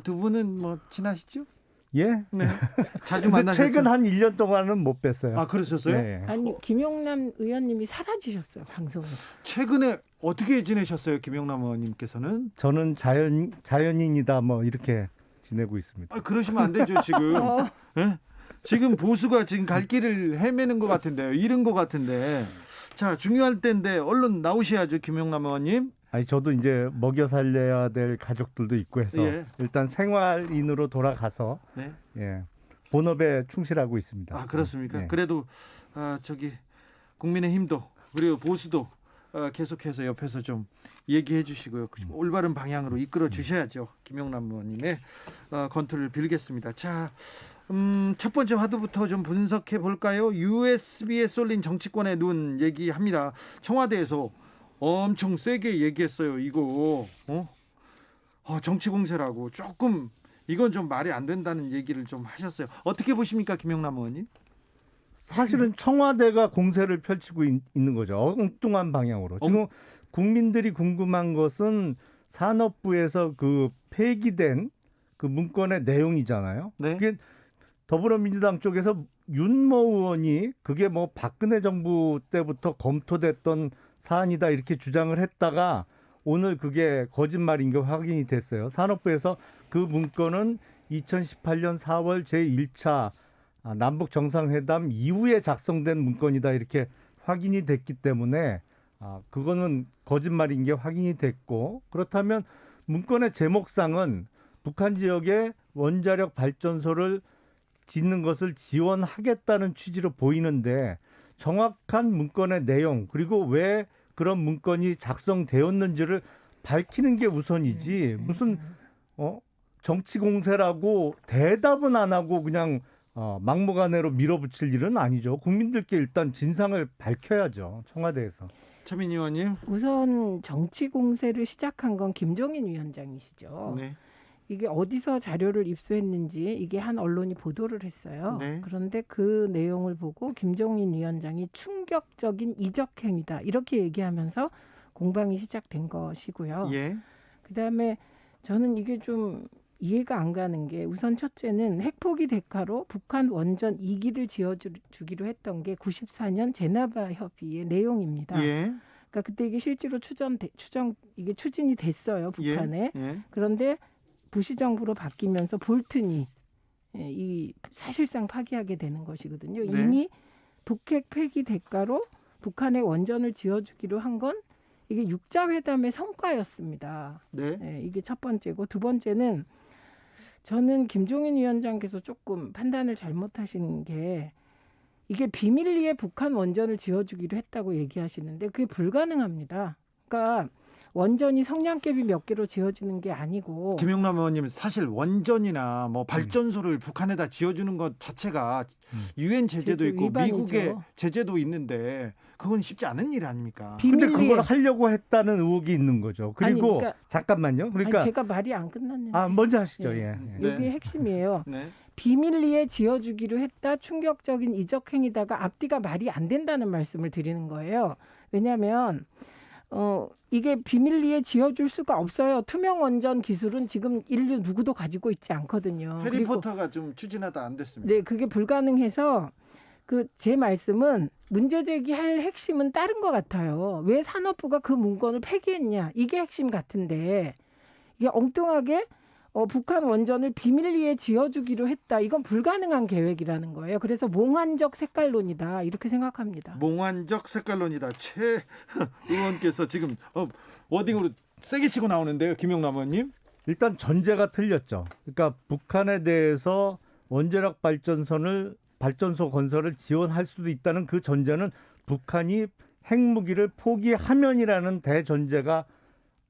두 분은 뭐 친하시죠? 예? 네. 자주 만나셨죠? 최근 한 1년 동안은 못 뵀어요. 아, 그러셨어요? 네. 아니 김용남 의원님이 사라지셨어요 방송에서. 최근에 어떻게 지내셨어요, 김영남 의원님께서는? 저는 자연인이다 뭐 이렇게 지내고 있습니다. 아, 그러시면 안 되죠, 지금. 예? 지금 보수가 지금 갈 길을 헤매는 것 같은데요. 잃은 것 같은데. 자, 중요할 때인데 얼른 나오셔야죠, 김영남 의원님. 아니 저도 이제 먹여 살려야 될 가족들도 있고 해서 예. 일단 생활인으로 돌아가서 네. 예, 본업에 충실하고 있습니다. 아, 그렇습니까? 예. 그래도 국민의힘도 그리고 보수도 계속해서 옆에서 좀 얘기해 주시고요. 올바른 방향으로 이끌어 주셔야죠. 김영남 의원님의 건투를 빌겠습니다. 자, 첫 번째 화두부터 좀 분석해 볼까요? USB에 쏠린 정치권의 눈 얘기합니다. 청와대에서 엄청 세게 얘기했어요. 이거 정치 공세라고 조금 이건 좀 말이 안 된다는 얘기를 좀 하셨어요. 어떻게 보십니까, 김영남 의원님? 사실은 청와대가 공세를 펼치고 있는 거죠. 엉뚱한 방향으로. 지금 국민들이 궁금한 것은 산업부에서 그 폐기된 그 문건의 내용이잖아요. 네. 그게 더불어민주당 쪽에서 윤모 의원이 그게 뭐 박근혜 정부 때부터 검토됐던 사안이다 이렇게 주장을 했다가 오늘 그게 거짓말인 게 확인이 됐어요. 산업부에서 그 문건은 2018년 4월 제1차 남북 정상회담 이후에 작성된 문건이다 이렇게 확인이 됐기 때문에 그거는 거짓말인 게 확인이 됐고, 그렇다면 문건의 제목상은 북한 지역에 원자력 발전소를 짓는 것을 지원하겠다는 취지로 보이는데 정확한 문건의 내용 그리고 왜 그런 문건이 작성되었는지를 밝히는 게 우선이지 무슨 정치 공세라고 대답은 안 하고 그냥 막무가내로 밀어붙일 일은 아니죠. 국민들께 일단 진상을 밝혀야죠. 청와대에서. 최민희 의원님. 우선 정치 공세를 시작한 건 김종인 위원장이시죠. 네. 이게 어디서 자료를 입수했는지 이게 한 언론이 보도를 했어요. 네. 그런데 그 내용을 보고 김종인 위원장이 충격적인 이적행위다 이렇게 얘기하면서 공방이 시작된 것이고요. 예. 그다음에 저는 이게 좀 이해가 안 가는 게 우선 첫째는 핵포기 대가로 북한 원전 2기를 지어주기로 했던 게 94년 제네바 협의의 내용입니다. 예. 그러니까 그때 이게 실제로 이게 추진이 됐어요, 북한에. 예. 그런데 부시 정부로 바뀌면서 볼튼이 이 사실상 파기하게 되는 것이거든요. 네. 이미 북핵 폐기 대가로 북한에 원전을 지어주기로 한 건 이게 육자회담의 성과였습니다. 네. 네, 이게 첫 번째고, 두 번째는 저는 김종인 위원장께서 조금 판단을 잘못하신 게 이게 비밀리에 북한 원전을 지어주기로 했다고 얘기하시는데 그게 불가능합니다. 그러니까 원전이 성냥개비 몇 개로 지어지는 게 아니고. 김영남 의원님, 사실 원전이나 뭐 발전소를 북한에다 지어주는 것 자체가 유엔 제재도 있고 위반이죠. 미국의 제재도 있는데 그건 쉽지 않은 일 아닙니까? 근데 그걸 하려고 했다는 의혹이 있는 거죠. 그리고 그러니까, 잠깐만요. 그러니까 제가 말이 안 끝났는데. 먼저 하시죠. 예. 예. 이게 핵심이에요. 네. 비밀리에 지어주기로 했다. 충격적인 이적행위다가 앞뒤가 말이 안 된다는 말씀을 드리는 거예요. 왜냐하면 이게 비밀리에 지어줄 수가 없어요. 투명 원전 기술은 지금 인류 누구도 가지고 있지 않거든요. 해리포터가 좀 추진하다 안 됐습니다. 네, 그게 불가능해서 제 말씀은 문제 제기할 핵심은 다른 것 같아요. 왜 산업부가 그 문건을 폐기했냐. 이게 핵심 같은데 이게 엉뚱하게 북한 원전을 비밀리에 지어주기로 했다. 이건 불가능한 계획이라는 거예요. 그래서 몽환적 색깔론이다. 이렇게 생각합니다. 몽환적 색깔론이다. 최 의원께서 지금 워딩으로 세게 치고 나오는데요. 김영남 의원님. 일단 전제가 틀렸죠. 그러니까 북한에 대해서 원자력 발전소 건설을 지원할 수도 있다는 그 전제는 북한이 핵무기를 포기하면이라는 대전제가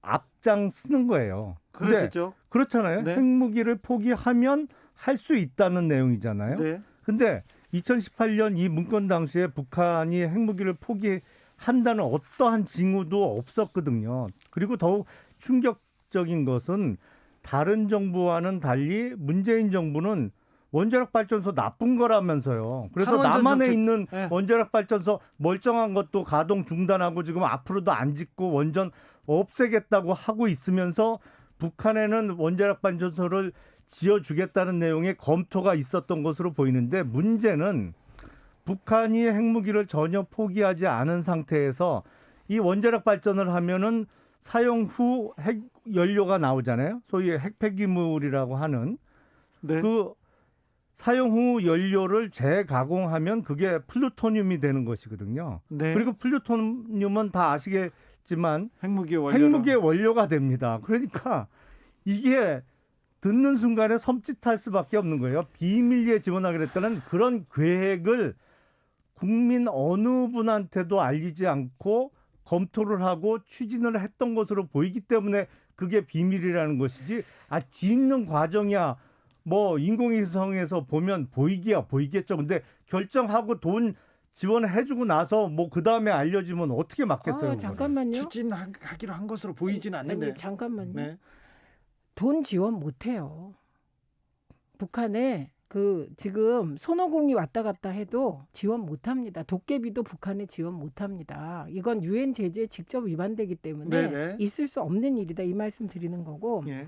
앞장 쓰는 거예요. 그렇겠죠. 그렇잖아요. 네. 핵무기를 포기하면 할 수 있다는 내용이잖아요. 네. 근데 2018년 이 문건 당시에 북한이 핵무기를 포기한다는 어떠한 징후도 없었거든요. 그리고 더욱 충격적인 것은 다른 정부와는 달리 문재인 정부는 원자력 발전소 나쁜 거라면서요. 그래서 남한에 있는 원자력 발전소 멀쩡한 것도 가동 중단하고 지금 앞으로도 안 짓고 원전 없애겠다고 하고 있으면서 북한에는 원자력 발전소를 지어주겠다는 내용의 검토가 있었던 것으로 보이는데 문제는 북한이 핵무기를 전혀 포기하지 않은 상태에서 이 원자력 발전을 하면은 사용 후 핵 연료가 나오잖아요. 소위 핵폐기물이라고 하는 네. 그 사용 후 연료를 재가공하면 그게 플루토늄이 되는 것이거든요. 네. 그리고 플루토늄은 다 아시겠지만 핵무기의 원료. 핵무기의 원료가 됩니다. 그러니까 이게 듣는 순간에 섬찟할 수밖에 없는 거예요. 비밀리에 지원하기로 했다는 그런 계획을 국민 어느 분한테도 알리지 않고 검토를 하고 추진을 했던 것으로 보이기 때문에 그게 비밀이라는 것이지 뒤있는 과정이야 뭐 인공위성에서 보면 보이겠죠. 근데 결정하고 돈 지원해주고 나서 뭐 그 다음에 알려지면 어떻게 막겠어요? 잠깐만요. 추진하기로 한 것으로 보이지는 않는데. 아니, 잠깐만요. 네. 돈 지원 못해요. 북한에 지금 손오공이 왔다 갔다 해도 지원 못합니다. 도깨비도 북한에 지원 못합니다. 이건 유엔 제재에 직접 위반되기 때문에 네네. 있을 수 없는 일이다. 이 말씀 드리는 거고 예.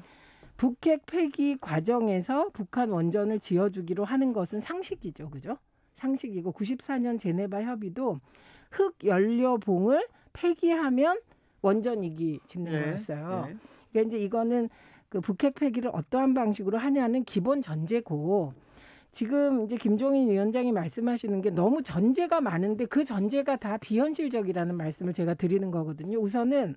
북핵 폐기 과정에서 북한 원전을 지어주기로 하는 것은 상식이죠. 그죠? 상식이고 94년 제네바 협의도 흑 연료봉을 폐기하면 원전 이기 짓는 예. 거였어요. 예. 그러니까 이제 이거는 그 북핵 폐기를 어떠한 방식으로 하냐는 기본 전제고 지금 이제 김종인 위원장이 말씀하시는 게 너무 전제가 많은데 그 전제가 다 비현실적이라는 말씀을 제가 드리는 거거든요. 우선은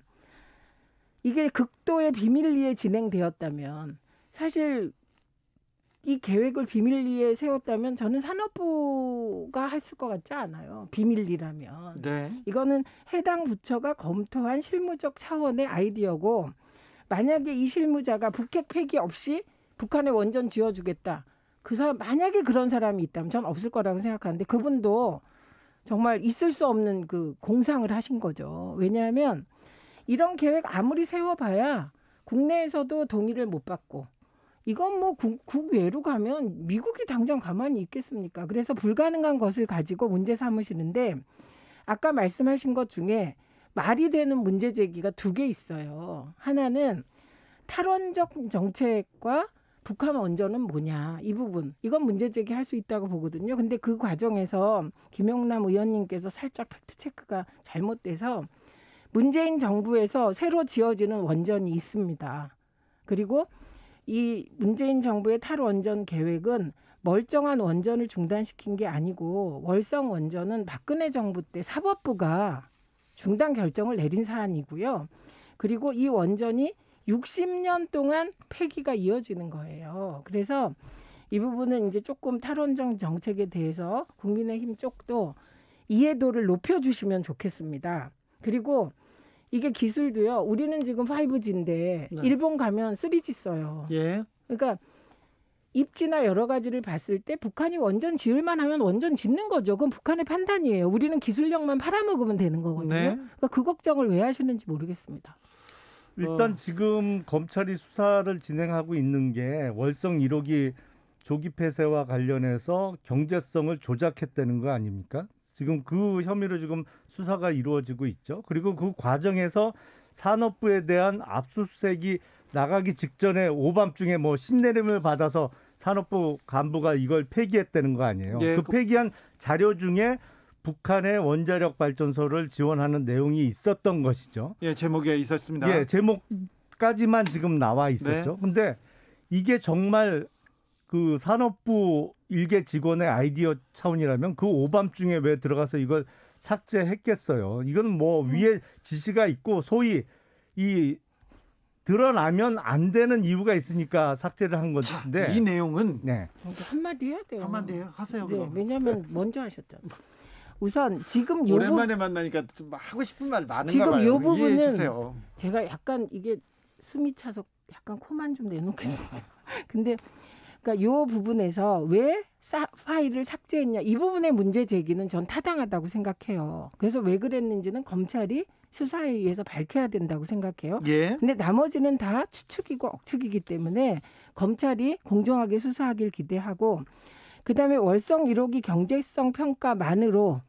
이게 극도의 비밀리에 진행되었다면 사실 이 계획을 비밀리에 세웠다면 저는 산업부가 했을 것 같지 않아요. 비밀리라면. 네. 이거는 해당 부처가 검토한 실무적 차원의 아이디어고 만약에 이 실무자가 북핵 폐기 없이 북한에 원전 지어주겠다. 그 사람 만약에 그런 사람이 있다면 전 없을 거라고 생각하는데 그분도 정말 있을 수 없는 그 공상을 하신 거죠. 왜냐하면 이런 계획 아무리 세워봐야 국내에서도 동의를 못 받고 이건 뭐 국외로 가면 미국이 당장 가만히 있겠습니까? 그래서 불가능한 것을 가지고 문제 삼으시는데 아까 말씀하신 것 중에 말이 되는 문제 제기가 두 개 있어요. 하나는 탈원적 정책과 북한 원전은 뭐냐 이 부분 이건 문제 제기할 수 있다고 보거든요. 근데 그 과정에서 김용남 의원님께서 살짝 팩트 체크가 잘못돼서 문재인 정부에서 새로 지어지는 원전이 있습니다. 그리고 이 문재인 정부의 탈원전 계획은 멀쩡한 원전을 중단시킨 게 아니고 월성 원전은 박근혜 정부 때 사법부가 중단 결정을 내린 사안이고요. 그리고 이 원전이 60년 동안 폐기가 이어지는 거예요. 그래서 이 부분은 이제 조금 탈원전 정책에 대해서 국민의힘 쪽도 이해도를 높여주시면 좋겠습니다. 그리고 이게 기술도요. 우리는 지금 5G인데 네. 일본 가면 3G 써요. 예. 그러니까 입지나 여러 가지를 봤을 때 북한이 원전 지을만 하면 원전 짓는 거죠. 그건 북한의 판단이에요. 우리는 기술력만 팔아먹으면 되는 거거든요. 네. 그러니까 그 걱정을 왜 하시는지 모르겠습니다. 일단 지금 검찰이 수사를 진행하고 있는 게 월성 1호기 조기 폐쇄와 관련해서 경제성을 조작했다는 거 아닙니까? 지금 그 혐의로 지금 수사가 이루어지고 있죠. 그리고 그 과정에서 산업부에 대한 압수수색이 나가기 직전에 오밤중에 뭐 신내림을 받아서 산업부 간부가 이걸 폐기했다는 거 아니에요. 예, 그 폐기한 자료 중에 북한의 원자력 발전소를 지원하는 내용이 있었던 것이죠. 예, 제목에 있었습니다. 예, 제목까지만 지금 나와 있었죠. 근데 이게 정말 그 산업부 일개 직원의 아이디어 차원이라면 그 오밤중에 왜 들어가서 이걸 삭제했겠어요. 이건 뭐 위에 지시가 있고 소위 이 드러나면 안 되는 이유가 있으니까 삭제를 한 건데. 이 내용은 네. 한마디 해야 돼요. 한마디 하세요. 네, 그럼. 왜냐하면 먼저 하셨잖아요. 우선 지금 요 오랜만에 만나니까 좀 하고 싶은 말 많은가 지금 봐요. 요 부분은 이해해 주세요. 제가 약간 이게 숨이 차서 약간 코만 좀 내놓겠습니다. 근데 그러니까 요 부분에서 왜 파일을 삭제했냐 이 부분의 문제 제기는 전 타당하다고 생각해요. 그래서 왜 그랬는지는 검찰이 수사에 의해서 밝혀야 된다고 생각해요. 예. 근데 나머지는 다 추측이고 억측이기 때문에 검찰이 공정하게 수사하길 기대하고 그다음에 월성 1호기 경제성 평가만으로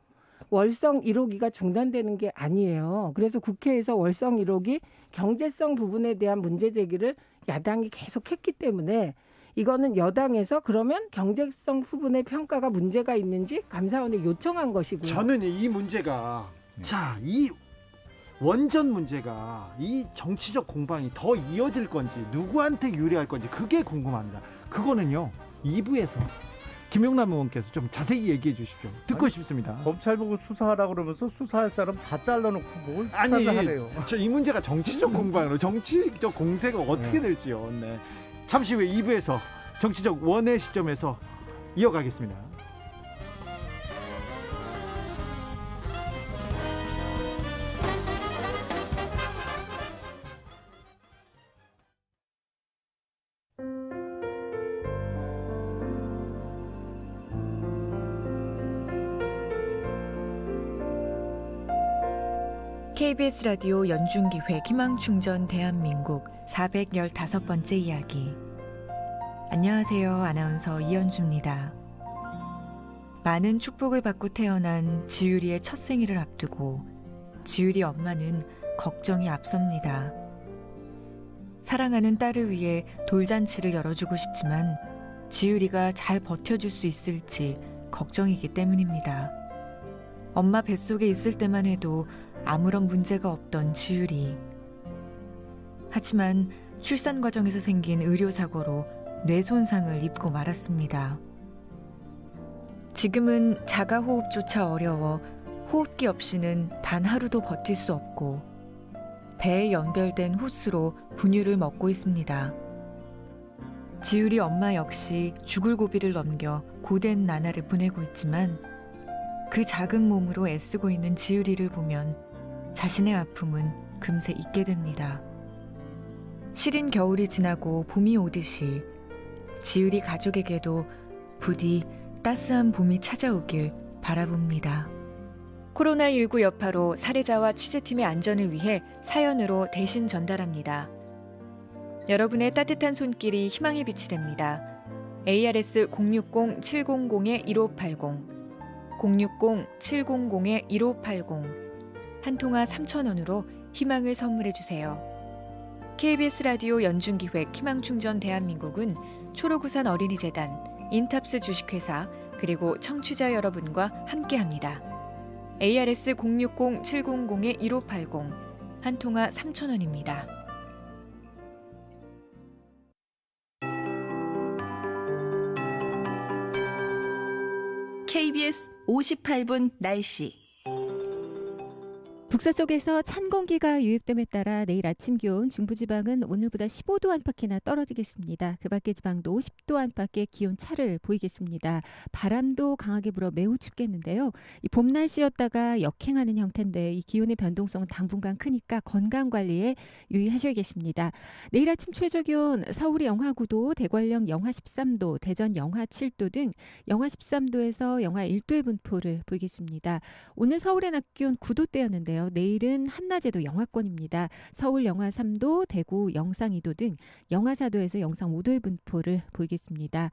월성 1호기가 중단되는 게 아니에요. 그래서 국회에서 월성 1호기 경제성 부분에 대한 문제 제기를 야당이 계속 했기 때문에 이거는 여당에서 그러면 경제성 부분의 평가가 문제가 있는지 감사원에 요청한 것이고요. 저는 이 문제가 이 원전 문제가 이 정치적 공방이 더 이어질 건지 누구한테 유리할 건지 그게 궁금합니다. 그거는요 2부에서 김용남 의원께서 좀 자세히 얘기해 주십시오. 듣고 싶습니다. 검찰 보고 수사하라고 그러면서 수사할 사람 다 잘라놓고 뭘 아니 수사하래요. 저 이 문제가 정치적 공방으로 정치적 공세가 어떻게 될지요. 네. 잠시 후에 2부에서 정치적 원의 시점에서 이어가겠습니다. KBS 라디오 연중기획 희망충전 대한민국 415번째 이야기. 안녕하세요. 아나운서 이연주입니다. 많은 축복을 받고 태어난 지유리의 첫 생일을 앞두고 지유리 엄마는 걱정이 앞섭니다. 사랑하는 딸을 위해 돌잔치를 열어주고 싶지만 지유리가 잘 버텨줄 수 있을지 걱정이기 때문입니다. 엄마 뱃속에 있을 때만 해도 아무런 문제가 없던 지유리. 하지만 출산 과정에서 생긴 의료사고로 뇌 손상을 입고 말았습니다. 지금은 자가호흡조차 어려워 호흡기 없이는 단 하루도 버틸 수 없고 배에 연결된 호스로 분유를 먹고 있습니다. 지유리 엄마 역시 죽을 고비를 넘겨 고된 나날을 보내고 있지만 그 작은 몸으로 애쓰고 있는 지유리를 보면 자신의 아픔은 금세 잊게 됩니다. 시린 겨울이 지나고 봄이 오듯이 지유리 가족에게도 부디 따스한 봄이 찾아오길 바라봅니다. 코로나19 여파로 사례자와 취재팀의 안전을 위해 사연으로 대신 전달합니다. 여러분의 따뜻한 손길이 희망의 빛이 됩니다. ARS 060-700-1580 060-700-1580 한 통화 3,000원으로 희망을 선물해 주세요. KBS 라디오 연중기획 희망충전 대한민국은 초록우산 어린이재단, 인탑스 주식회사 그리고 청취자 여러분과 함께합니다. ARS 060-700-1580 한 통화 3,000원입니다. KBS 58분 날씨. 북서쪽에서 찬 공기가 유입됨에 따라 내일 아침 기온 중부지방은 오늘보다 15도 안팎이나 떨어지겠습니다. 그 밖의 지방도 10도 안팎의 기온 차를 보이겠습니다. 바람도 강하게 불어 매우 춥겠는데요. 이 봄 날씨였다가 역행하는 형태인데 이 기온의 변동성은 당분간 크니까 건강관리에 유의하셔야겠습니다. 내일 아침 최저 기온 서울이 영하 9도, 대관령 영하 13도, 대전 영하 7도 등 영하 13도에서 영하 1도의 분포를 보이겠습니다. 오늘 서울의 낮 기온 9도대였는데요. 내일은 한낮에도 영하권입니다. 서울 영하 3도, 대구 영상 2도 등 영하 4도에서 영상 5도의 분포를 보이겠습니다.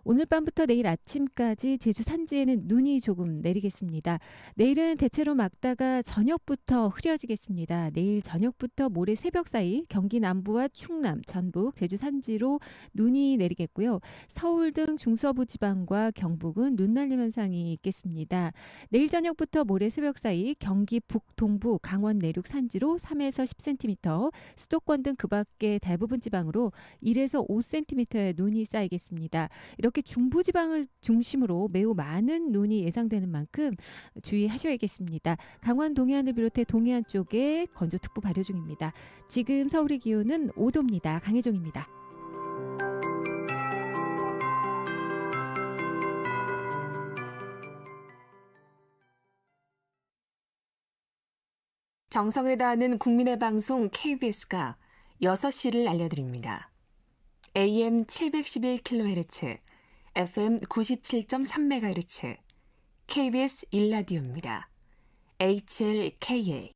오늘 밤부터 내일 아침까지 제주 산지에는 눈이 조금 내리겠습니다. 내일은 대체로 맑다가 저녁부터 흐려지겠습니다. 내일 저녁부터 모레 새벽 사이 경기 남부와 충남, 전북, 제주 산지로 눈이 내리겠고요. 서울 등 중서부 지방과 경북은 눈 날림 현상이 있겠습니다. 내일 저녁부터 모레 새벽 사이 경기 북동부, 강원 내륙 산지로 3에서 10cm, 수도권 등 그 밖의 대부분 지방으로 1에서 5cm의 눈이 쌓이겠습니다. 이렇게 중부지방을 중심으로 매우 많은 눈이 예상되는 만큼 주의하셔야겠습니다. 강원 동해안을 비롯해 동해안 쪽에 건조특보 발효 중입니다. 지금 서울의 기온은 5도입니다. 강혜종입니다. 정성을 다하는 국민의 방송 KBS가 6시를 알려드립니다. AM 711kHz, FM 97.3MHz, KBS 1라디오입니다. HLKA.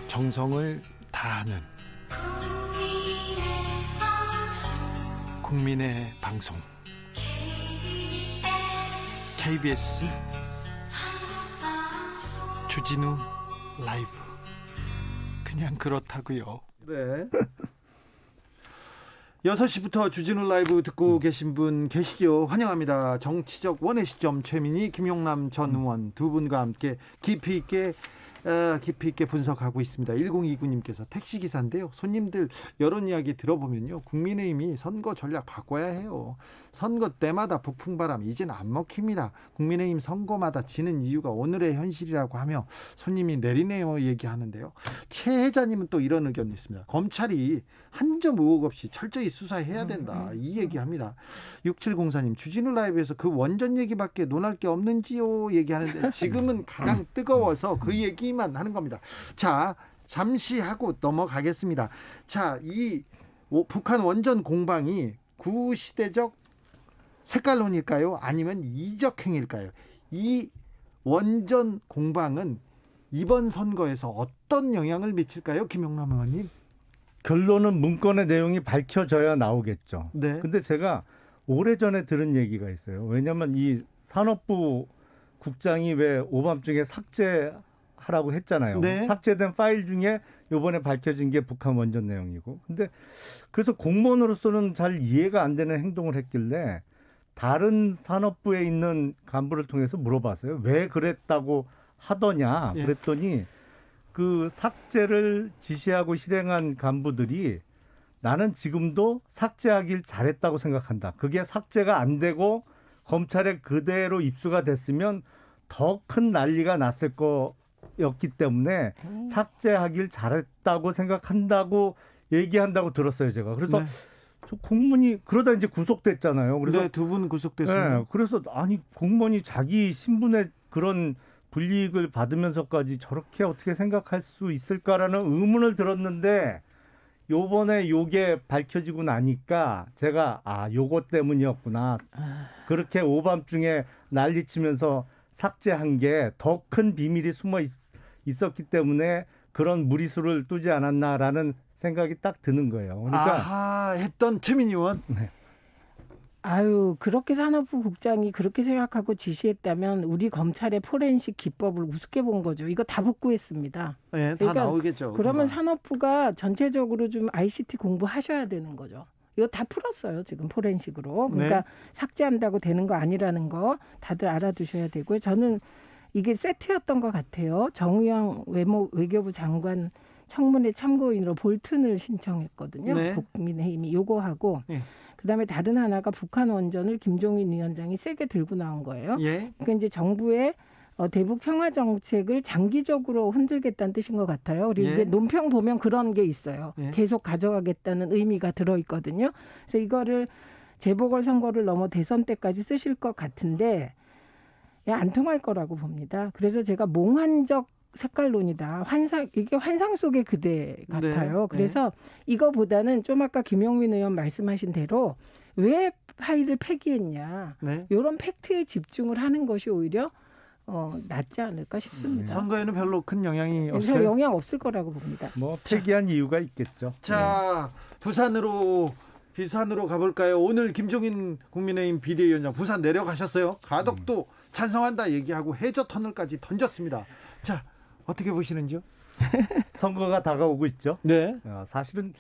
정성을 다하는 국민의 방송 KBS 주진우 라이브 그냥 그렇다고요. 네. 6시부터 주진우 라이브 듣고 계신 분 계시죠? 환영합니다. 정치적 원의 시점 최민희, 김용남 전 의원 두 분과 함께 깊이 있게 분석하고 있습니다. 1029님께서 택시기사인데요. 손님들 여론 이야기 들어보면요. 국민의힘이 선거 전략 바꿔야 해요. 선거 때마다 북풍바람 이젠 안 먹힙니다. 국민의힘 선거마다 지는 이유가 오늘의 현실이라고 하며 손님이 내리네요 얘기하는데요. 최 회장님은 또 이런 의견이 있습니다. 검찰이 한 점 의혹 없이 철저히 수사해야 된다. 이 얘기합니다. 6704님 주진우 라이브에서 그 원전 얘기밖에 논할 게 없는지요 얘기하는데 지금은 가장 뜨거워서 그 얘기만 하는 겁니다. 자, 잠시 하고 넘어가겠습니다. 자, 이 북한 원전 공방이 구시대적 색깔론일까요? 아니면 이적행일까요? 이 원전 공방은 이번 선거에서 어떤 영향을 미칠까요? 김용남 의원님. 결론은 문건의 내용이 밝혀져야 나오겠죠. 네. 근데 제가 오래전에 들은 얘기가 있어요. 왜냐하면 이 산업부 국장이 왜 오밤중에 삭제하라고 했잖아요. 네. 삭제된 파일 중에 이번에 밝혀진 게 북한 원전 내용이고. 근데 그래서 공무원으로서는 잘 이해가 안 되는 행동을 했길래 다른 산업부에 있는 간부를 통해서 물어봤어요. 왜 그랬다고 하더냐. 예. 그랬더니 그 삭제를 지시하고 실행한 간부들이 나는 지금도 삭제하길 잘했다고 생각한다. 그게 삭제가 안 되고 검찰에 그대로 입수가 됐으면 더 큰 난리가 났을 거였기 때문에 삭제하길 잘했다고 생각한다고 얘기한다고 들었어요, 제가. 그래서 네. 저 공무원이 그러다 이제 구속됐잖아요. 그래서 네, 두 분 구속됐습니다. 네, 그래서 아니 공무원이 자기 신분의 그런 불이익을 받으면서까지 저렇게 어떻게 생각할 수 있을까라는 의문을 들었는데 요번에 요게 밝혀지고 나니까 제가 요거 때문이었구나. 그렇게 오밤중에 난리치면서 삭제한 게 더 큰 비밀이 숨어 있었기 때문에 그런 무리수를 두지 않았나라는 생각이 딱 드는 거예요. 그러니까 아하 했던 최민희 의원. 네. 아유, 그렇게 산업부 국장이 그렇게 생각하고 지시했다면 우리 검찰의 포렌식 기법을 우습게 본 거죠. 이거 다 복구했습니다. 네, 다 그러니까 나오겠죠. 그러면 금방. 산업부가 전체적으로 좀 ICT 공부하셔야 되는 거죠. 이거 다 풀었어요. 지금 포렌식으로. 그러니까 네. 삭제한다고 되는 거 아니라는 거 다들 알아두셔야 되고요. 저는 이게 세트였던 것 같아요. 정의용 외교부 장관 청문회 참고인으로 볼튼을 신청했거든요. 네. 국민의힘이 요거하고 네. 그다음에 다른 하나가 북한 원전을 김종인 위원장이 세게 들고 나온 거예요. 예. 그러니까 이제 정부의 대북 평화 정책을 장기적으로 흔들겠다는 뜻인 것 같아요. 그리고 예. 이게 논평 보면 그런 게 있어요. 예. 계속 가져가겠다는 의미가 들어 있거든요. 그래서 이거를 재보궐 선거를 넘어 대선 때까지 쓰실 것 같은데 안 통할 거라고 봅니다. 그래서 제가 몽환적 색깔론이다. 이게 환상 속의 그대 같아요. 네. 그래서 이거보다는 좀 아까 김용민 의원 말씀하신 대로 왜 파일을 폐기했냐. 네. 이런 팩트에 집중을 하는 것이 오히려 낫지 않을까 싶습니다. 선거에는 별로 큰 영향이 그래서 없어요. 영향 없을 거라고 봅니다. 뭐 폐기한 이유가 있겠죠. 자, 부산으로 가볼까요? 오늘 김종인 국민의힘 비대위원장 부산 내려가셨어요. 가덕도 찬성한다 얘기하고 해저 터널까지 던졌습니다. 자, 어떻게 보시는지요? 선거가 다가오고 있죠. 네. 사실은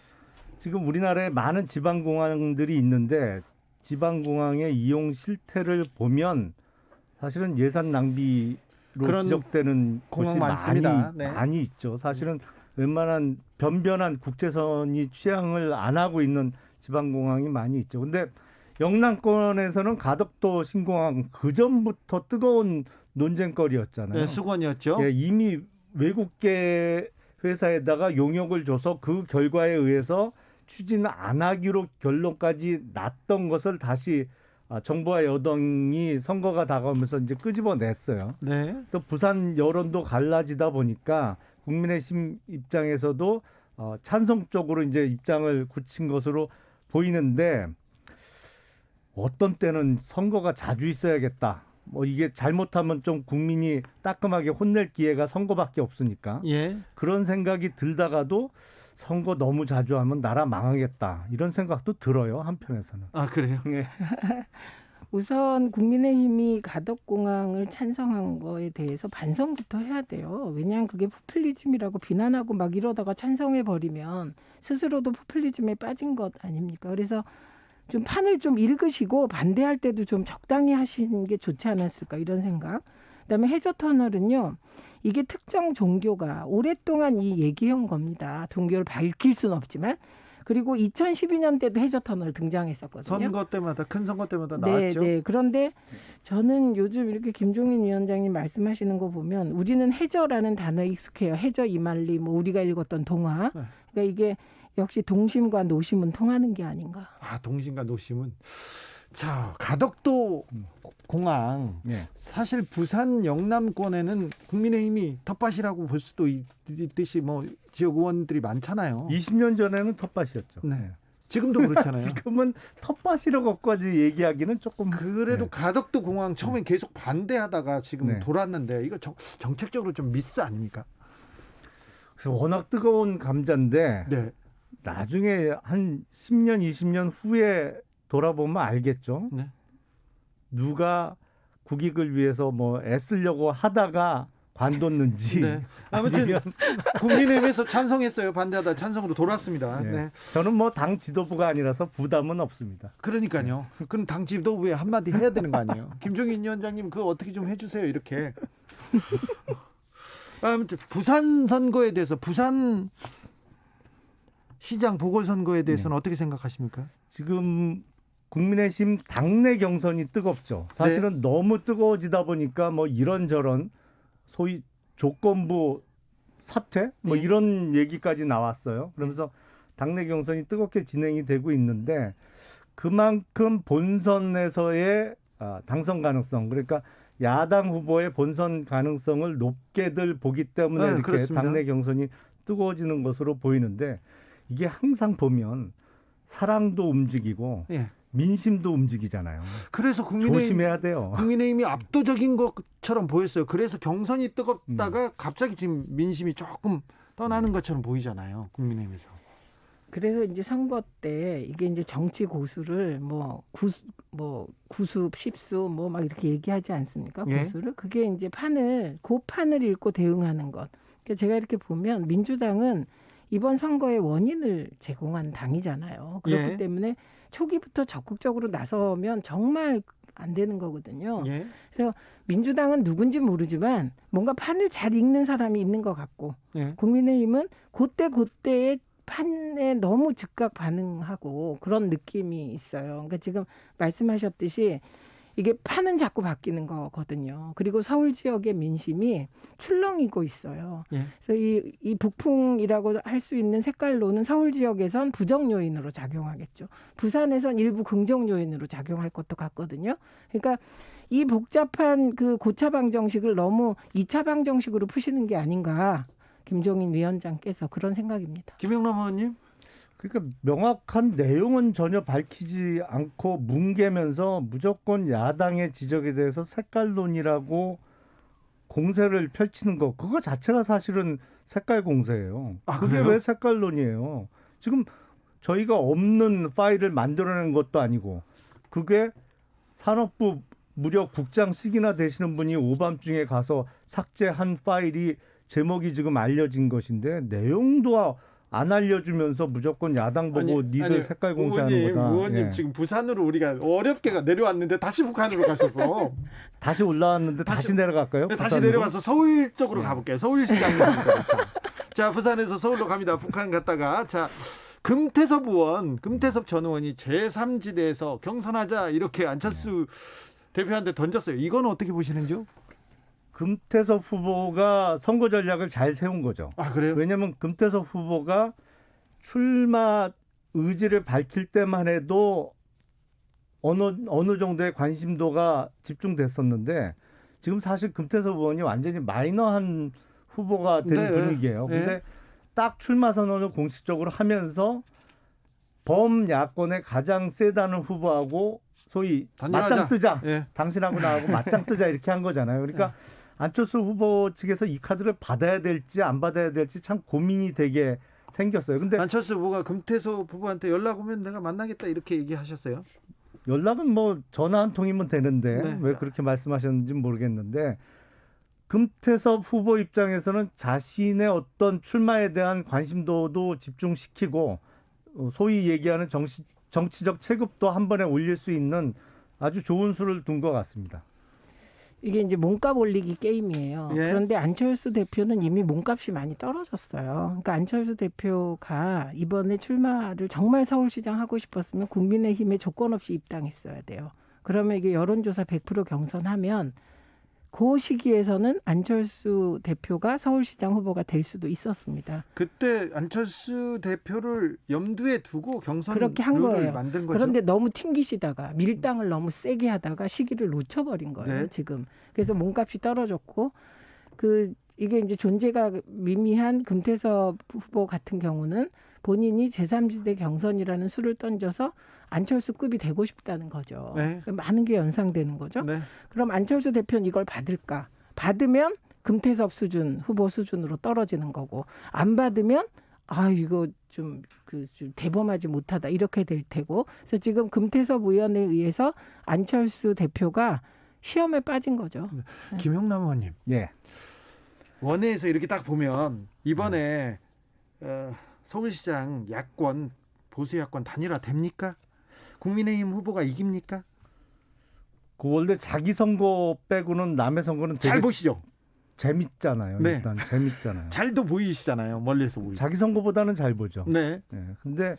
지금 우리나라에 많은 지방공항들이 있는데 지방공항의 이용 실태를 보면 사실은 예산 낭비로 그런 지적되는 공항 곳이 많습니다. 네. 많이 있죠. 사실은 웬만한 변변한 국제선이 취항을 안 하고 있는 지방공항이 많이 있죠. 근데 영남권에서는 가덕도 신공항 그전부터 뜨거운 논쟁거리였잖아요. 네, 수건이었죠. 예, 이미 외국계 회사에다가 용역을 줘서 그 결과에 의해서 추진 안 하기로 결론까지 났던 것을 다시 정부와 여당이 선거가 다가오면서 이제 끄집어냈어요. 네. 또 부산 여론도 갈라지다 보니까 국민의힘 입장에서도 찬성 쪽으로 이제 입장을 굳힌 것으로 보이는데 어떤 때는 선거가 자주 있어야겠다. 뭐 이게 잘못하면 좀 국민이 따끔하게 혼낼 기회가 선거밖에 없으니까 예. 그런 생각이 들다가도 선거 너무 자주 하면 나라 망하겠다 이런 생각도 들어요. 한편에서는. 아 그래요? 예. 우선 국민의힘이 가덕공항을 찬성한 거에 대해서 반성부터 해야 돼요. 왜냐하면 그게 포퓰리즘이라고 비난하고 막 이러다가 찬성해버리면 스스로도 포퓰리즘에 빠진 것 아닙니까? 그래서 좀 판을 좀 읽으시고 반대할 때도 좀 적당히 하시는 게 좋지 않았을까 이런 생각. 그다음에 해저터널은요. 이게 특정 종교가 오랫동안 이 얘기해온 겁니다. 종교를 밝힐 수는 없지만. 그리고 2012년 때도 해저터널 등장했었거든요. 선거 때마다 큰 선거 때마다 나왔죠. 네. 그런데 저는 요즘 이렇게 김종인 위원장님 말씀하시는 거 보면 우리는 해저라는 단어에 익숙해요. 해저 이말리 뭐 우리가 읽었던 동화. 네. 그러니까 이게 역시 동심과 노심은 통하는 게 아닌가. 아 동심과 노심은 자 가덕도 공항 예. 사실 부산 영남권에는 국민의힘이 텃밭이라고 볼 수도 있듯이 뭐 지역 의원들이 많잖아요. 20년 전에는 텃밭이었죠. 네. 지금도 그렇잖아요. 지금은 텃밭이라고까지 얘기하기는 조금 그래도 네. 가덕도 공항 처음엔 계속 반대하다가 지금 네. 돌았는데 이거 정책적으로 좀 미스 아닙니까? 그래서 워낙 뜨거운 감자인데 네. 나중에 한 10년, 20년 후에 돌아보면 알겠죠. 네. 누가 국익을 위해서 뭐 애쓰려고 하다가 관뒀는지. 네. 아무튼 아니면 국민의힘에서 찬성했어요. 반대하다 찬성으로 돌았습니다. 네. 네. 저는 뭐 당 지도부가 아니라서 부담은 없습니다. 그러니까요. 그럼 당 지도부에 한마디 해야 되는 거 아니에요? 김종인 위원장님 그거 어떻게 좀 해주세요. 이렇게. 아무튼 부산 선거에 대해서 부산 시장 보궐선거에 대해서는 어떻게 생각하십니까? 지금 국민의힘 당내 경선이 뜨겁죠. 사실은 너무 뜨거워지다 보니까 뭐 이런저런 소위 조건부 사퇴 뭐 네. 이런 얘기까지 나왔어요. 그러면서 당내 경선이 뜨겁게 진행이 되고 있는데 그만큼 본선에서의 당선 가능성 그러니까 야당 후보의 본선 가능성을 높게들 보기 때문에 네, 이렇게 그렇습니다. 당내 경선이 뜨거워지는 것으로 보이는데 이게 항상 보면 사랑도 움직이고 예. 민심도 움직이잖아요. 그래서 국민의힘 조심해야 돼요. 국민의힘이 압도적인 것처럼 보였어요. 그래서 경선이 뜨겁다가 갑자기 지금 민심이 조금 떠나는 것처럼 보이잖아요. 국민의힘에서. 그래서 이제 선거 때 이게 이제 정치 고수를 구수, 십수 뭐 막 이렇게 얘기하지 않습니까? 예. 고수를 그게 이제 판을 읽고 대응하는 것. 그러니까 제가 이렇게 보면 민주당은 이번 선거의 원인을 제공한 당이잖아요. 그렇기 예. 때문에 초기부터 적극적으로 나서면 정말 안 되는 거거든요. 예. 그래서 민주당은 누군지 모르지만 뭔가 판을 잘 읽는 사람이 있는 것 같고 예. 국민의힘은 그때의 판에 너무 즉각 반응하고 그런 느낌이 있어요. 그러니까 지금 말씀하셨듯이 이게 판은 자꾸 바뀌는 거거든요. 그리고 서울 지역의 민심이 출렁이고 있어요. 예. 그래서 이 북풍이라고 할 수 있는 색깔로는 서울 지역에선 부정 요인으로 작용하겠죠. 부산에선 일부 긍정 요인으로 작용할 것도 같거든요. 그러니까 이 복잡한 그 고차 방정식을 너무 2차 방정식으로 푸시는 게 아닌가. 김종인 위원장께서 그런 생각입니다. 김영남 의원님. 그러니까 명확한 내용은 전혀 밝히지 않고 뭉개면서 무조건 야당의 지적에 대해서 색깔론이라고 공세를 펼치는 거 그거 자체가 사실은 색깔 공세예요. 아, 그게 그래요? 왜 색깔론이에요? 지금 저희가 없는 파일을 만들어낸 것도 아니고 그게 산업부 무려 국장씩이나 되시는 분이 오밤중에 가서 삭제한 파일이 제목이 지금 알려진 것인데 내용도 안 알려주면서 무조건 야당 보고 니들 색깔 공세하는 거다. 의원님 예. 지금 부산으로 우리가 어렵게 내려왔는데 다시 북한으로 가셔서 다시 올라왔는데 다시 내려갈까요? 다시 부산으로? 내려가서 서울 쪽으로 예. 가볼게요. 서울시장입니다. 자 부산에서 서울로 갑니다. 북한 갔다가 자 금태섭 전 의원이 제3지대에서 경선하자 이렇게 안철수 대표한테 던졌어요. 이건 어떻게 보시는지요? 금태섭 후보가 선거 전략을 잘 세운 거죠. 아 그래요? 왜냐하면 금태섭 후보가 출마 의지를 밝힐 때만 해도 어느 정도의 관심도가 집중됐었는데 지금 사실 금태섭 의원이 완전히 마이너한 후보가 된 네, 분위기예요. 네. 근데 딱 출마 선언을 공식적으로 하면서 범야권의 가장 세다는 후보하고 소위 단일하자. 맞짱 뜨자. 예. 당신하고 나하고 맞짱 뜨자 이렇게 한 거잖아요. 그러니까 안철수 후보 측에서 이 카드를 받아야 될지 안 받아야 될지 참 고민이 되게 생겼어요. 근데 안철수 후보가 금태섭 후보한테 연락 오면 내가 만나겠다 이렇게 얘기하셨어요. 연락은 뭐 전화 한 통이면 되는데 네. 왜 그렇게 말씀하셨는지 모르겠는데 금태섭 후보 입장에서는 자신의 어떤 출마에 대한 관심도도 집중시키고 소위 얘기하는 정치적 체급도 한 번에 올릴 수 있는 아주 좋은 수를 둔 것 같습니다. 이게 이제 몸값 올리기 게임이에요. 예. 그런데 안철수 대표는 이미 몸값이 많이 떨어졌어요. 그러니까 안철수 대표가 이번에 출마를 정말 서울시장 하고 싶었으면 국민의힘에 조건 없이 입당했어야 돼요. 그러면 이게 여론조사 100% 경선하면 그 시기에서는 안철수 대표가 서울시장 후보가 될 수도 있었습니다. 그때 안철수 대표를 염두에 두고 경선 그렇게 한 룰을 거예요. 만든 거죠. 그런데 너무 튕기시다가 밀당을 너무 세게 하다가 시기를 놓쳐버린 거예요. 네. 지금. 그래서 몸값이 떨어졌고 이게 이제 존재가 미미한 금태섭 후보 같은 경우는 본인이 제3지대 경선이라는 수를 던져서 안철수급이 되고 싶다는 거죠. 네. 많은 게 연상되는 거죠. 네. 그럼 안철수 대표는 이걸 받을까? 받으면 금태섭 수준, 후보 수준으로 떨어지는 거고 안 받으면 이거 좀 대범하지 못하다 이렇게 될 테고. 그래서 지금 금태섭 의원에 의해서 안철수 대표가 시험에 빠진 거죠. 김용남 의원님. 예. 원회에서 이렇게 딱 보면 이번에 서울시장 야권 보수 야권 단일화 됩니까? 국민의힘 후보가 이깁니까? 그 원래 자기 선거 빼고는 남의 선거는 되게 잘 보시죠. 재밌잖아요. 네. 일단 재밌잖아요. 잘도 보이시잖아요. 멀리서 보이죠. 자기 선거보다는 잘 보죠. 네. 네. 근데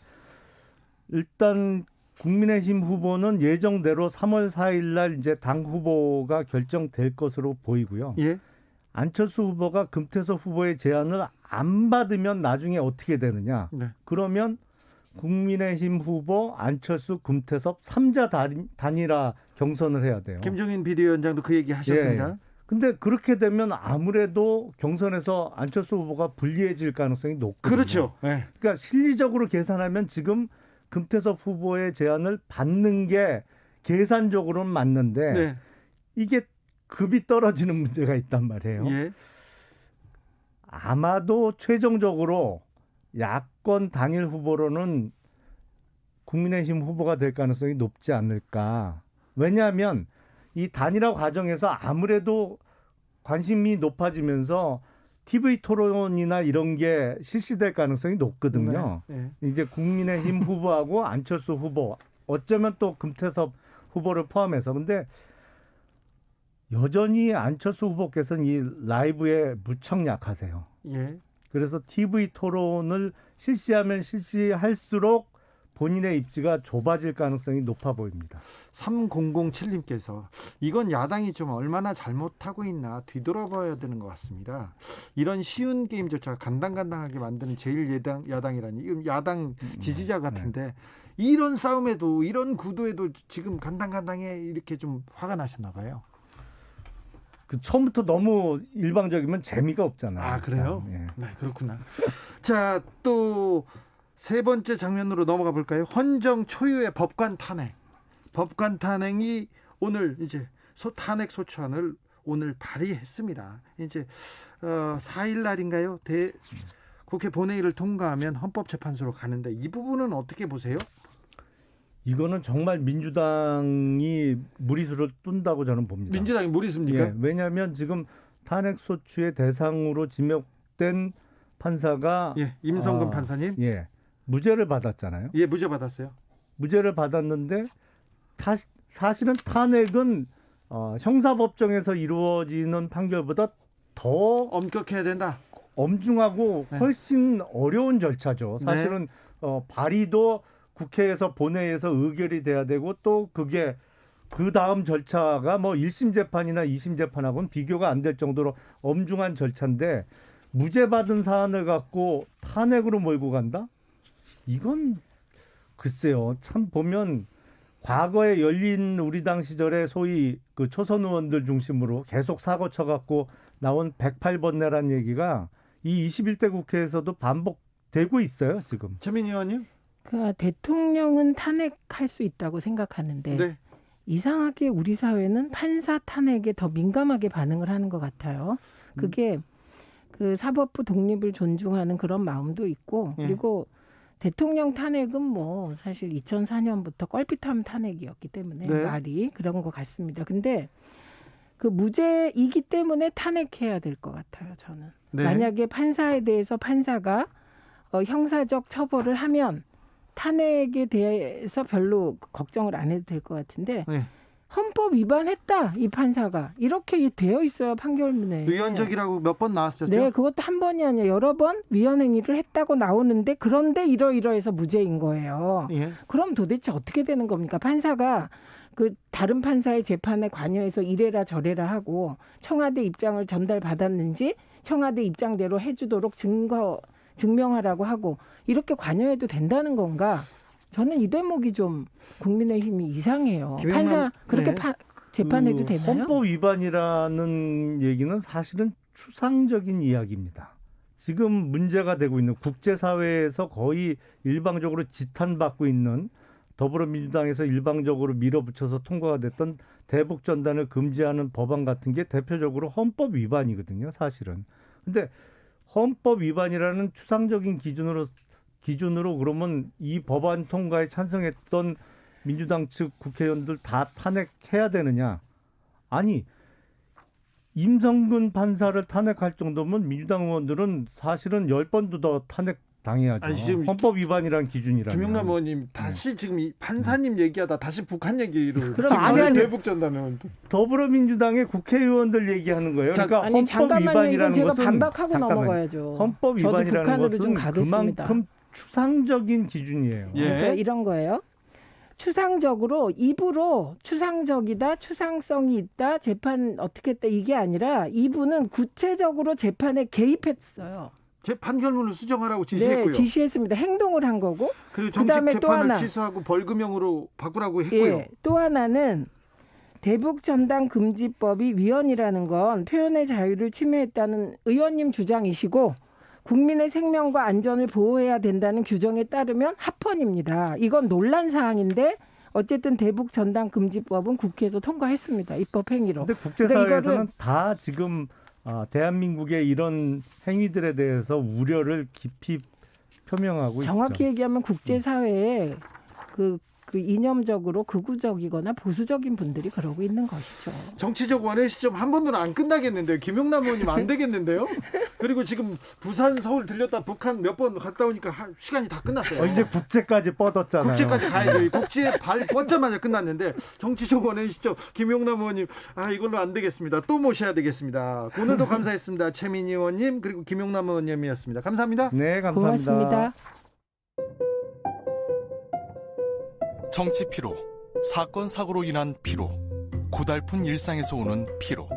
일단 국민의힘 후보는 예정대로 3월 4일 날 이제 당 후보가 결정될 것으로 보이고요. 예. 안철수 후보가 금태섭 후보의 제안을 안 받으면 나중에 어떻게 되느냐? 네. 그러면 국민의힘 후보 안철수 금태섭 3자 단일화 경선을 해야 돼요. 김종인 비대위원장도 그 얘기 하셨습니다. 예. 근데 그렇게 되면 아무래도 경선에서 안철수 후보가 불리해질 가능성이 높거든요. 그렇죠. 네. 그러니까 실리적으로 계산하면 지금 금태섭 후보의 제안을 받는 게 계산적으로는 맞는데 네. 이게 급이 떨어지는 문제가 있단 말이에요. 예. 아마도 최종적으로 야권 단일 후보로는 국민의힘 후보가 될 가능성이 높지 않을까. 왜냐하면 이 단일화 과정에서 아무래도 관심이 높아지면서 TV 토론이나 이런 게 실시될 가능성이 높거든요. 네. 이제 국민의힘 후보하고 안철수 후보, 어쩌면 또 금태섭 후보를 포함해서. 근데 여전히 안철수 후보께서는 이 라이브에 무척 약하세요. 예. 그래서 TV 토론을 실시하면 실시할수록 본인의 입지가 좁아질 가능성이 높아 보입니다. 3007님께서 이건 야당이 좀 얼마나 잘못하고 있나 뒤돌아봐야 되는 것 같습니다. 이런 쉬운 게임조차 간당간당하게 만드는 제일 야당이라니 이건 야당 지지자 같은데 이런 싸움에도 이런 구도에도 지금 간당간당해 이렇게 좀 화가 나셨나 봐요. 그 처음부터 너무 일방적이면 재미가 없잖아요. 아 그래요? 예. 네 그렇구나. 자 또 세 번째 장면으로 넘어가 볼까요? 헌정 초유의 법관 탄핵. 법관 탄핵이 오늘 이제 탄핵 소추안을 오늘 발의했습니다. 이제 4일 날인가요? 국회 본회의를 통과하면 헌법재판소로 가는데 이 부분은 어떻게 보세요? 이거는 정말 민주당이 무리수를 둔다고 저는 봅니다. 민주당이 무리수입니까? 예, 왜냐하면 지금 탄핵 소추의 대상으로 지목된 판사가 임성근 판사님. 예, 무죄를 받았잖아요. 예, 무죄 받았어요. 무죄를 받았는데 사실은 탄핵은 형사법정에서 이루어지는 판결보다 더 엄격해야 된다. 엄중하고 네. 훨씬 어려운 절차죠. 사실은 발의도 국회에서 본회의에서 의결이 돼야 되고 또 그게 그 다음 절차가 뭐 1심 재판이나 2심 재판하고는 비교가 안 될 정도로 엄중한 절차인데 무죄 받은 사안을 갖고 탄핵으로 몰고 간다? 이건 글쎄요. 참 보면 과거에 열린 우리당 시절에 소위 그 초선 의원들 중심으로 계속 사고 쳐갖고 나온 108번뇌란 얘기가 이 21대 국회에서도 반복되고 있어요. 지금. 최민희 의원님? 대통령은 탄핵할 수 있다고 생각하는데 네. 이상하게 우리 사회는 판사 탄핵에 더 민감하게 반응을 하는 것 같아요. 그게 그 사법부 독립을 존중하는 그런 마음도 있고 예. 그리고 대통령 탄핵은 뭐 사실 2004년부터 껄핏함 탄핵이었기 때문에 네. 말이 그런 것 같습니다. 근데 그 무죄이기 때문에 탄핵해야 될 것 같아요. 저는. 네. 만약에 판사에 대해서 판사가 형사적 처벌을 하면 탄핵에 대해서 별로 걱정을 안 해도 될 것 같은데 네. 헌법 위반했다 이 판사가 이렇게 되어 있어요 판결문에. 위헌적이라고 몇 번 나왔었죠. 네, 그것도 한 번이 아니라 여러 번 위헌 행위를 했다고 나오는데 그런데 이러이러해서 무죄인 거예요. 예. 그럼 도대체 어떻게 되는 겁니까? 판사가 그 다른 판사의 재판에 관여해서 이래라 저래라 하고 청와대 입장을 전달받았는지 청와대 입장대로 해주도록 증명하라고 하고 이렇게 관여해도 된다는 건가? 저는 이 대목이 좀 국민의힘이 이상해요. 김영남- 판사 그렇게 네. 재판해도 그 되나요? 헌법 위반이라는 얘기는 사실은 추상적인 이야기입니다. 지금 문제가 되고 있는 국제사회에서 거의 일방적으로 지탄받고 있는 더불어민주당에서 일방적으로 밀어붙여서 통과가 됐던 대북전단을 금지하는 법안 같은 게 대표적으로 헌법 위반이거든요, 사실은. 근데 헌법 위반이라는 추상적인 기준으로 그러면 이 법안 통과에 찬성했던 민주당 측 국회의원들 다 탄핵해야 되느냐? 아니, 임성근 판사를 탄핵할 정도면 민주당 의원들은 사실은 10번도 더 탄핵 당해야죠. 아니, 지금 헌법 위반이라는 기준이라면. 김용남 의원님 다시 지금 이 판사님 얘기하다 다시 북한 얘기로 그럼 지금 아니. 대북전단은 더불어민주당의 국회의원들 얘기하는 거예요. 자, 그러니까 아니 헌법 잠깐만요. 이건 위반이라는 제가 것은 반박하고 잠깐만요. 넘어가야죠. 헌법 저도 위반이라는 북한으로 것은 좀 가겠습니다. 그만큼 추상적인 기준이에요. 예. 그러니까 이런 거예요. 추상적으로 입으로 추상적이다, 추상성이 있다, 재판 어떻게 했다 이게 아니라 이분은 구체적으로 재판에 개입했어요. 제 판결문을 수정하라고 지시했고요. 네, 지시했습니다. 행동을 한 거고. 그리고 정식 그다음에 또 재판을 하나. 취소하고 벌금형으로 바꾸라고 했고요. 예, 또 하나는 대북전단 금지법이 위헌이라는 건 표현의 자유를 침해했다는 의원님 주장이시고 국민의 생명과 안전을 보호해야 된다는 규정에 따르면 합헌입니다. 이건 논란 사항인데 어쨌든 대북전단 금지법은 국회에서 통과했습니다. 입법 행위로. 근데 국제사회에서는 그러니까 다 지금 대한민국의 이런 행위들에 대해서 우려를 깊이 표명하고 정확히 있죠. 얘기하면 국제사회에 그 이념적으로 극우적이거나 보수적인 분들이 그러고 있는 것이죠. 정치적 원의 시점 한 번도는 안 끝나겠는데요. 김용남 의원님 안 되겠는데요. 그리고 지금 부산, 서울 들렸다 북한 몇 번 갔다 오니까 시간이 다 끝났어요. 이제 국제까지 뻗었잖아요. 국제까지 가야 돼요. 국제에 발 뻗자마자 끝났는데 정치적 원의 시점 김용남 의원님 이걸로 안 되겠습니다. 또 모셔야 되겠습니다. 오늘도 감사했습니다. 최민희 의원님 그리고 김용남 의원님이었습니다. 감사합니다. 네, 감사합니다. 고맙습니다. 정치 피로, 사건 사고로 인한 피로, 고달픈 일상에서 오는 피로.